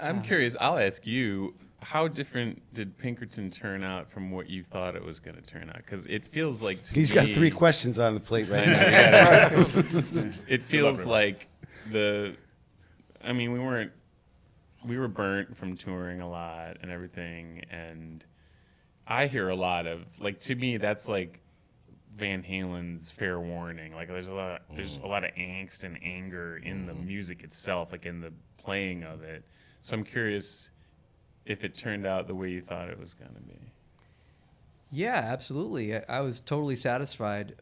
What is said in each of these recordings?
I'm curious. I'll ask you. How different did Pinkerton turn out from what you thought it was going to turn out? Because it feels like to He's me, got 3 questions on the plate right now. it feels like I mean, we were burnt from touring a lot and everything, and I hear a lot of, like, to me, that's like Van Halen's Fair Warning. Like, there's a lot of angst and anger in the music itself, like in the playing of it. So I'm curious if it turned out the way you thought it was going to be. Yeah, absolutely. I was totally satisfied.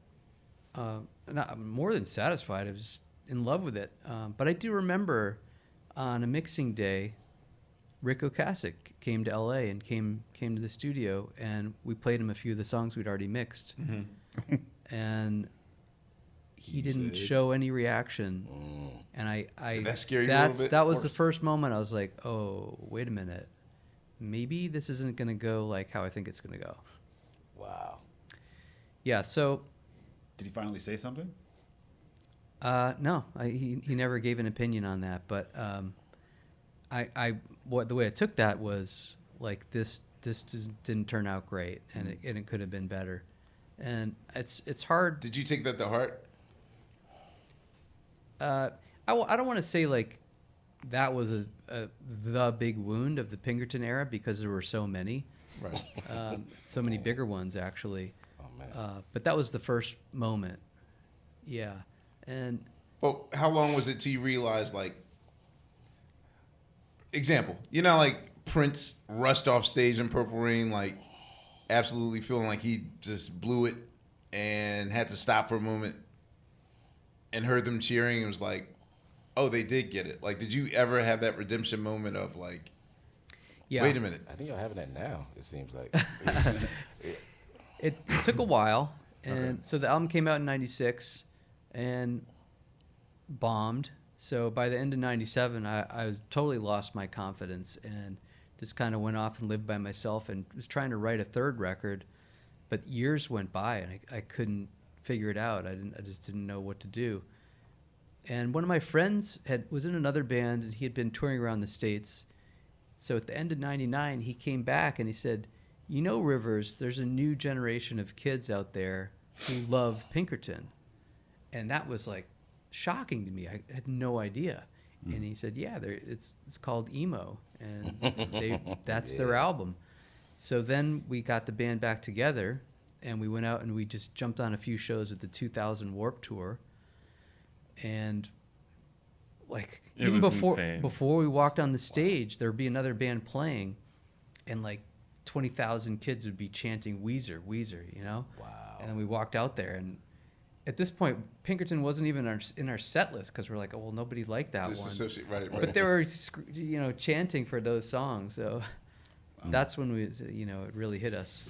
Not more than satisfied. I was in love with it. But I do remember on a mixing day, Rick Ocasek came to L.A. and came to the studio, and we played him a few of the songs we'd already mixed. Mm-hmm. And he didn't show any reaction. And I did that scare you a little bit? That was the first moment I was like, oh, wait a minute. Maybe this isn't going to go like how I think it's going to go. Wow. Yeah, so... Did he finally say something? No, he never gave an opinion on that. But the way I took that was like this just didn't turn out great, and it could have been better. And it's hard. Did you take that to heart? I don't want to say like that was the big wound of the Pinkerton era, because there were so many. Right. So many bigger ones, actually. Oh, man. But that was the first moment. Yeah. And Well, how long was it till you realized, like, example, you know, like Prince rushed off stage in Purple Rain, like absolutely feeling like he just blew it and had to stop for a moment and heard them cheering and was like, oh, they did get it. Like, did you ever have that redemption moment of like, yeah. wait a minute? I think you're having that now, it seems like. It took a while. And so the album came out in 96 and bombed. So by the end of 97, I was totally lost my confidence and just kind of went off and lived by myself and was trying to write a third record. But years went by and I couldn't figure it out. I just didn't know what to do. And one of my friends was in another band, and he had been touring around the States. So at the end of 99, he came back and he said, you know, Rivers, there's a new generation of kids out there who love Pinkerton. And that was like shocking to me. I had no idea. And he said, yeah, it's called emo, and that's their album. So then we got the band back together, and we went out and we just jumped on a few shows at the 2000 Warped Tour. And like even before we walked on the stage, there'd be another band playing, and like 20,000 kids would be chanting Weezer, you know? Wow. And then we walked out there, and at this point, Pinkerton wasn't even in our set list, because we're like, oh, well, nobody liked that one. Right. But they were, chanting for those songs. So that's when it really hit us.